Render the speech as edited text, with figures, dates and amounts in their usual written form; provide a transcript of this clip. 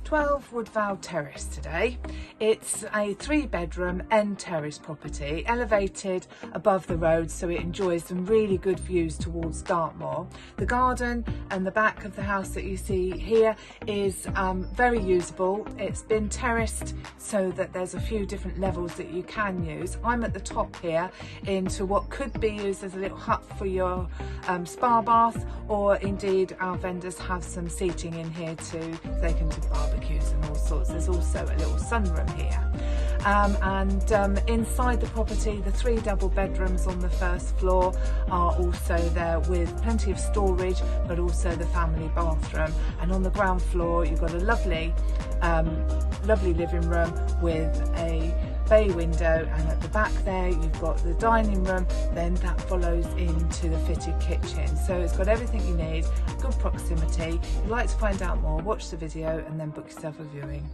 12 Woodvale Terrace today. It's a 3-bedroom end terrace property, elevated above the road so it enjoys some really good views towards Dartmoor. The garden and the back of the house that you see here is very usable. It's been terraced so that there's a few different levels that you can use. I'm at the top here into what could be used as a little hut for your spa bath, or indeed our vendors have some seating in here too, so they can do barbecues and all sorts. There's also a little sunroom here. Inside the property, the 3 double bedrooms on the first floor are also there with plenty of storage, but also the family bathroom. And on the ground floor, you've got a lovely living room with a bay window, and at the back there you've got the dining room, then that follows into the fitted kitchen. So it's got everything you need, good proximity. If you'd like to find out more, watch the video and then book yourself a viewing.